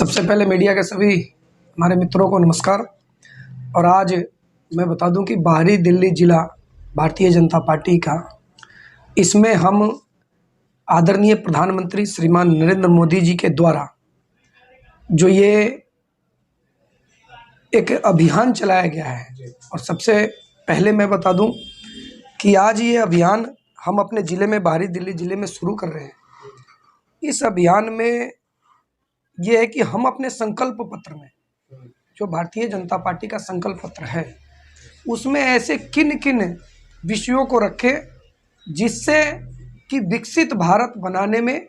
सबसे पहले मीडिया के सभी हमारे मित्रों को नमस्कार। और आज मैं बता दूं कि बाहरी दिल्ली जिला भारतीय जनता पार्टी का, इसमें हम आदरणीय प्रधानमंत्री श्रीमान नरेंद्र मोदी जी के द्वारा जो ये एक अभियान चलाया गया है, और सबसे पहले मैं बता दूं कि आज ये अभियान हम अपने ज़िले में, बाहरी दिल्ली ज़िले में शुरू कर रहे हैं। इस अभियान में ये है कि हम अपने संकल्प पत्र में, जो भारतीय जनता पार्टी का संकल्प पत्र है, उसमें ऐसे किन किन विषयों को रखें जिससे कि विकसित भारत बनाने में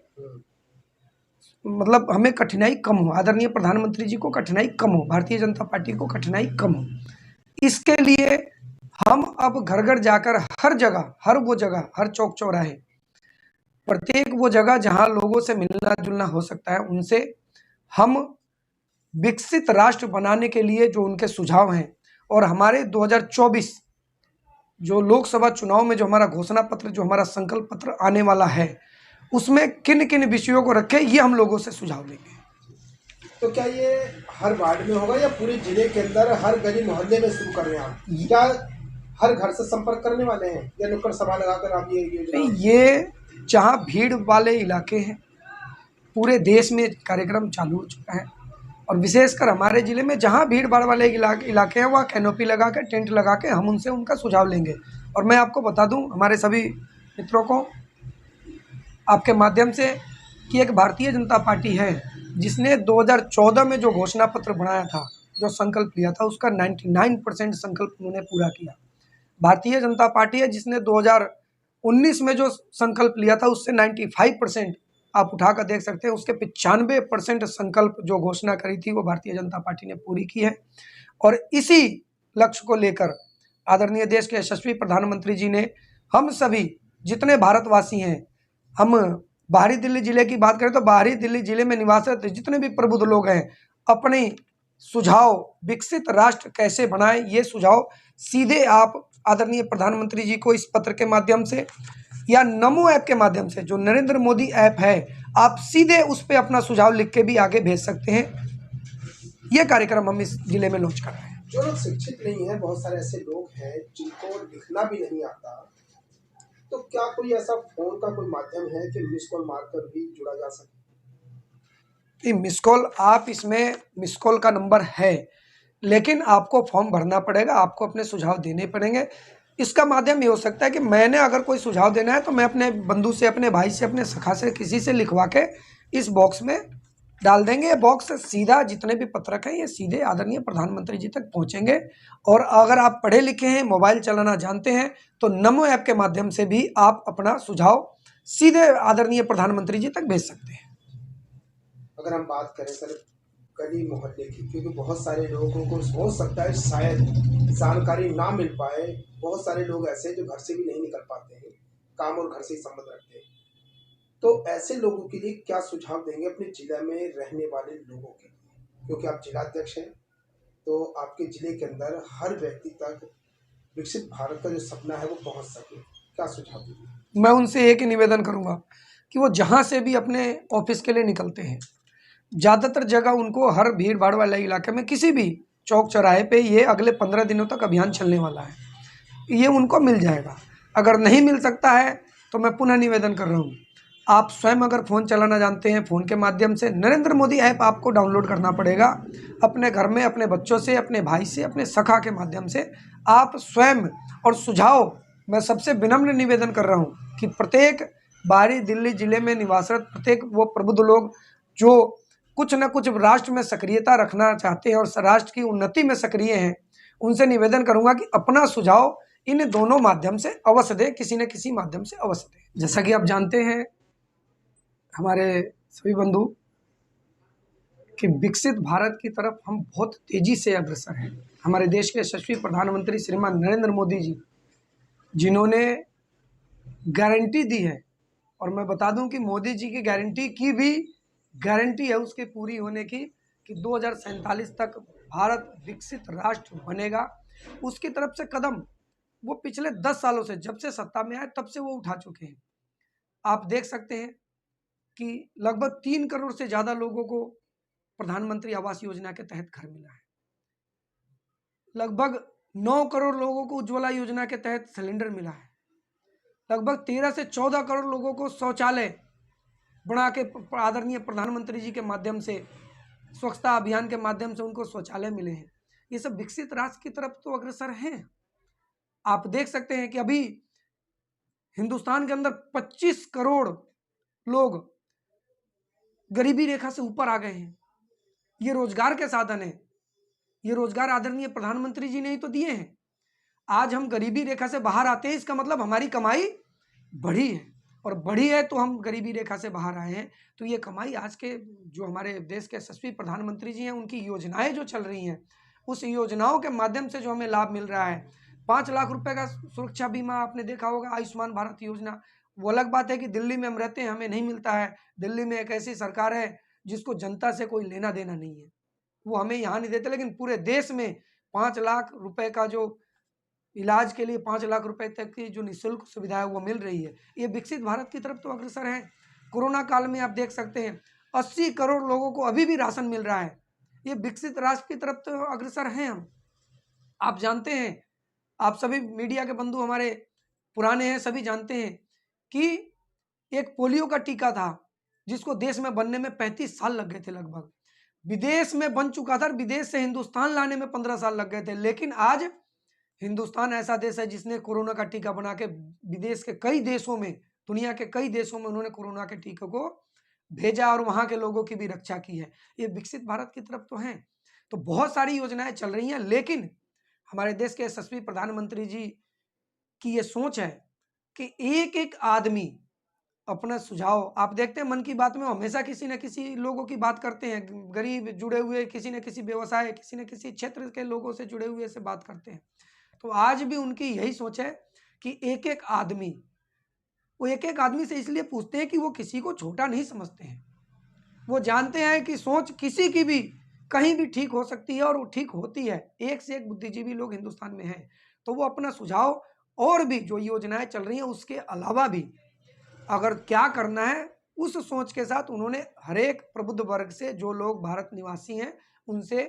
मतलब हमें कठिनाई कम हो, आदरणीय प्रधानमंत्री जी को कठिनाई कम हो, भारतीय जनता पार्टी को कठिनाई कम हो। इसके लिए हम अब घर घर जाकर हर जगह, हर चौक चौराहे, प्रत्येक वो जगह जहां लोगों से मिलना जुलना हो सकता है, उनसे हम विकसित राष्ट्र बनाने के लिए जो उनके सुझाव हैं, और हमारे 2024 जो लोकसभा चुनाव में जो हमारा घोषणा पत्र, जो हमारा संकल्प पत्र आने वाला है, उसमें किन किन विषयों को रखें, ये हम लोगों से सुझाव लेंगे। तो क्या ये हर वार्ड में होगा या पूरे जिले के अंदर हर गली मोहल्ले में शुरू कर रहे हैं आप? क्या हर घर से संपर्क करने वाले हैं या नुक्कड़ सभा लगाकर आप ये जहाँ भीड़ वाले इलाके हैं, पूरे देश में कार्यक्रम चालू हो चुका है, और विशेषकर हमारे ज़िले में जहाँ भीड़ भाड़ वाले इलाके हैं, वहाँ कैनोपी लगा के, टेंट लगा के हम उनसे उनका सुझाव लेंगे। और मैं आपको बता दूं हमारे सभी मित्रों को आपके माध्यम से कि एक भारतीय जनता पार्टी है जिसने 2014 में जो घोषणा पत्र बनाया था, जो संकल्प लिया था, उसका 99% संकल्प उन्होंने पूरा किया। भारतीय जनता पार्टी है जिसने 2019 में जो संकल्प लिया था, उससे 95% आप उठा कर देख सकते हैं, उसके 95% संकल्प जो घोषणा करी थी वो भारतीय जनता पार्टी ने पूरी की है। और इसी लक्ष्य को लेकर आदरणीय देश के यशस्वी प्रधानमंत्री जी ने हम सभी जितने भारतवासी हैं, हम बाहरी दिल्ली जिले की बात करें तो बाहरी दिल्ली जिले में निवासित जितने भी प्रबुद्ध लोग हैं, अपने सुझाव विकसित राष्ट्र कैसे बनाए, ये सुझाव सीधे आप आदरणीय प्रधानमंत्री जी को इस पत्र के माध्यम से या नमो ऐप के माध्यम से, जो नरेंद्र मोदी ऐप है, आप सीधे उस पर अपना सुझाव लिख के भी आगे भेज सकते हैं। ये कार्यक्रम हम इस जिले में लॉन्च कर रहे हैं। जो लोग शिक्षित नहीं है, बहुत सारे ऐसे लोग हैं जिनको लिखना भी नहीं आता, तो क्या कोई ऐसा फोन का कोई माध्यम है कि मिस कॉल मारकर भी जुड़ा जा सके? मिस कॉल, आप इसमें मिस कॉल का नंबर है, लेकिन आपको फॉर्म भरना पड़ेगा, आपको अपने सुझाव देने पड़ेंगे। इसका माध्यम ये हो सकता है कि मैंने अगर कोई सुझाव देना है तो मैं अपने बंधु से, अपने भाई से, अपने सखा से, किसी से लिखवा के इस बॉक्स में डाल देंगे। ये बॉक्स सीधा जितने भी पत्रक हैं, ये सीधे आदरणीय प्रधानमंत्री जी तक पहुंचेंगे। और अगर आप पढ़े लिखे हैं, मोबाइल चलाना जानते हैं, तो नमो ऐप के माध्यम से भी आप अपना सुझाव सीधे आदरणीय प्रधानमंत्री जी तक भेज सकते हैं। अगर हम बात करें सर गली मोहल्ले की, क्योंकि बहुत सारे लोगों को हो सकता है शायद जानकारी ना मिल पाए, बहुत सारे लोग ऐसे जो घर से भी नहीं निकल पाते हैं, काम और घर से ही संबंध रखते हैं, तो ऐसे लोगों के लिए क्या सुझाव देंगे अपने जिला में रहने वाले लोगों के लिए? क्योंकि आप जिलाध्यक्ष हैं, तो आपके जिले के अंदर हर व्यक्ति तक विकसित भारत का जो सपना है वो पहुंच सके, क्या सुझाव देंगे? मैं उनसे एक ही निवेदन करूंगा कि वो जहां से भी अपने ऑफिस के लिए निकलते हैं, ज़्यादातर जगह उनको हर भीड़ भाड़ वाले इलाके में, किसी भी चौक चौराहे पे, ये अगले 15 दिनों तक अभियान चलने वाला है, ये उनको मिल जाएगा। अगर नहीं मिल सकता है तो मैं पुनः निवेदन कर रहा हूँ, आप स्वयं अगर फ़ोन चलाना जानते हैं, फ़ोन के माध्यम से नरेंद्र मोदी ऐप आपको डाउनलोड करना पड़ेगा। अपने घर में अपने बच्चों से, अपने भाई से, अपने सखा के माध्यम से आप स्वयं, और सुझाव मैं सबसे विनम्र निवेदन कर रहा हूँ कि प्रत्येक बाहरी दिल्ली जिले में निवासरत प्रत्येक वो प्रबुद्ध लोग जो कुछ न कुछ राष्ट्र में सक्रियता रखना चाहते हैं और राष्ट्र की उन्नति में सक्रिय हैं, उनसे निवेदन करूंगा कि अपना सुझाव इन दोनों माध्यम से अवश्य दें, किसी न किसी माध्यम से अवश्य दें। जैसा कि आप जानते हैं हमारे सभी बंधु कि विकसित भारत की तरफ हम बहुत तेजी से अग्रसर हैं। हमारे देश के यशस्वी प्रधानमंत्री श्रीमान नरेंद्र मोदी जी, जिन्होंने गारंटी दी है, और मैं बता दूं कि मोदी जी की गारंटी की भी गारंटी है उसके पूरी होने की, कि 2047 तक भारत विकसित राष्ट्र बनेगा। उसकी तरफ से कदम वो पिछले 10 सालों से, जब से सत्ता में आए तब से वो उठा चुके हैं। आप देख सकते हैं कि लगभग 3 करोड़ से ज़्यादा लोगों को प्रधानमंत्री आवास योजना के तहत घर मिला है। लगभग 9 करोड़ लोगों को उज्ज्वला योजना के तहत सिलेंडर मिला है। लगभग 13 से 14 करोड़ लोगों को शौचालय बना के आदरणीय प्रधानमंत्री जी के माध्यम से, स्वच्छता अभियान के माध्यम से उनको शौचालय मिले हैं। ये सब विकसित राष्ट्र की तरफ तो अग्रसर हैं। आप देख सकते हैं कि अभी हिंदुस्तान के अंदर 25 करोड़ लोग गरीबी रेखा से ऊपर आ गए हैं। ये रोजगार के साधन है। ये रोजगार आदरणीय प्रधानमंत्री जी ने ही तो दिए हैं। आज हम गरीबी रेखा से बाहर आते हैं, इसका मतलब हमारी कमाई बढ़ी है, और बढ़ी है तो हम गरीबी रेखा से बाहर आए हैं। तो ये कमाई आज के जो हमारे देश के यशस्वी प्रधानमंत्री जी हैं, उनकी योजनाएं जो चल रही हैं, उस योजनाओं के माध्यम से जो हमें लाभ मिल रहा है। 5 लाख रुपए का सुरक्षा बीमा आपने देखा होगा, आयुष्मान भारत योजना। वो अलग बात है कि दिल्ली में हम रहते हैं, हमें नहीं मिलता है। दिल्ली में एक ऐसी सरकार है जिसको जनता से कोई लेना देना नहीं है, वो हमें यहाँ नहीं देते। लेकिन पूरे देश में 5 लाख रुपए का जो इलाज के लिए 5 लाख रुपए तक की जो निःशुल्क सुविधा है वो मिल रही है। ये विकसित भारत की तरफ तो अग्रसर है। कोरोना काल में आप देख सकते हैं 80 करोड़ लोगों को अभी भी राशन मिल रहा है। ये विकसित राष्ट्र की तरफ तो अग्रसर हैं हम। आप जानते हैं, आप सभी मीडिया के बंधु हमारे पुराने हैं, सभी जानते हैं कि एक पोलियो का टीका था जिसको देश में बनने में 35 साल लग गए थे लगभग। विदेश में बन चुका था, विदेश से हिंदुस्तान लाने में 15 साल लग गए थे। लेकिन आज हिंदुस्तान ऐसा देश है जिसने कोरोना का टीका बना के विदेश के कई देशों में, दुनिया के कई देशों में उन्होंने कोरोना के टीके को भेजा और वहां के लोगों की भी रक्षा की है। ये विकसित भारत की तरफ तो है। तो बहुत सारी योजनाएं चल रही हैं, लेकिन हमारे देश के यशस्वी प्रधानमंत्री जी की ये सोच है कि एक एक आदमी अपना सुझाव, आप देखते हैं मन की बात में हमेशा किसी न किसी लोगों की बात करते हैं, गरीब जुड़े हुए, किसी न किसी व्यवसाय, किसी न किसी क्षेत्र के लोगों से जुड़े हुए से बात करते हैं। तो आज भी उनकी यही सोच है कि एक एक आदमी, वो एक एक आदमी से इसलिए पूछते हैं कि वो किसी को छोटा नहीं समझते हैं। वो जानते हैं कि सोच किसी की भी कहीं भी ठीक हो सकती है और वो ठीक होती है। एक से एक बुद्धिजीवी लोग हिंदुस्तान में हैं। तो वो अपना सुझाव और भी जो योजनाएं चल रही हैं उसके अलावा भी अगर क्या करना है, उस सोच के साथ उन्होंने हर एक प्रबुद्ध वर्ग से, जो लोग भारत निवासी हैं, उनसे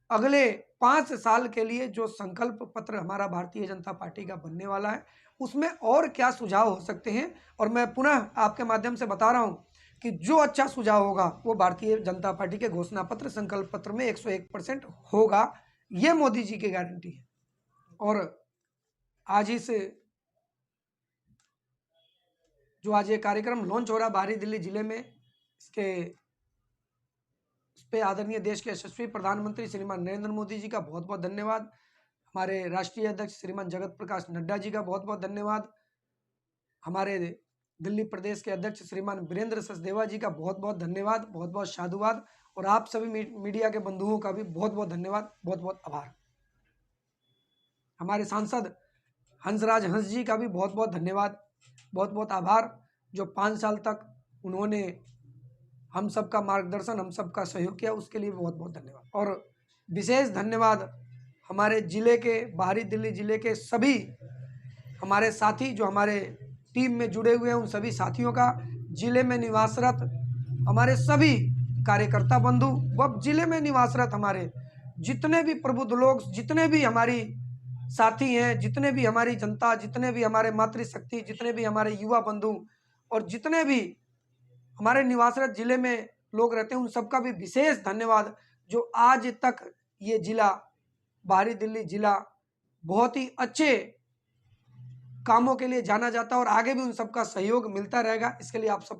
अगले 5 साल के लिए जो संकल्प पत्र हमारा भारतीय जनता पार्टी का बनने वाला है उसमें और क्या सुझाव हो सकते हैं। और मैं पुनः आपके माध्यम से बता रहा हूँ कि जो अच्छा सुझाव होगा वो भारतीय जनता पार्टी के घोषणा पत्र, संकल्प पत्र में 101% होगा। ये मोदी जी की गारंटी है। और आज आज ये कार्यक्रम लॉन्च हो रहा बाहरी दिल्ली जिले में, इस पे आदरणीय देश के यशस्वी प्रधानमंत्री श्रीमान नरेंद्र मोदी जी का बहुत बहुत धन्यवाद। हमारे राष्ट्रीय अध्यक्ष श्रीमान जगत प्रकाश नड्डा जी का बहुत बहुत धन्यवाद। हमारे दिल्ली प्रदेश के अध्यक्ष श्रीमान वीरेंद्र सचदेवा जी का बहुत बहुत धन्यवाद, बहुत बहुत साधुवाद। और आप सभी मीडिया के बंधुओं का भी बहुत बहुत धन्यवाद, बहुत बहुत आभार। हमारे सांसद हंसराज हंस जी का भी बहुत बहुत धन्यवाद, बहुत बहुत आभार। जो 5 साल तक उन्होंने हम सबका मार्गदर्शन, हम सबका सहयोग किया, उसके लिए बहुत बहुत धन्यवाद। और विशेष धन्यवाद हमारे ज़िले के, बाहरी दिल्ली ज़िले के सभी हमारे साथी जो हमारे टीम में जुड़े हुए हैं, उन सभी साथियों का, ज़िले में निवासरत हमारे सभी कार्यकर्ता बंधु व ज़िले में निवासरत हमारे जितने भी प्रबुद्ध लोग, जितने भी हमारी साथी हैं, जितने भी हमारी जनता, जितने भी हमारे मातृशक्ति, जितने भी हमारे युवा बंधु और जितने भी हमारे निवासरत जिले में लोग रहते हैं, उन सबका भी विशेष धन्यवाद। जो आज तक ये जिला, बाहरी दिल्ली जिला, बहुत ही अच्छे कामों के लिए जाना जाता है और आगे भी उन सबका सहयोग मिलता रहेगा। इसके लिए आप सब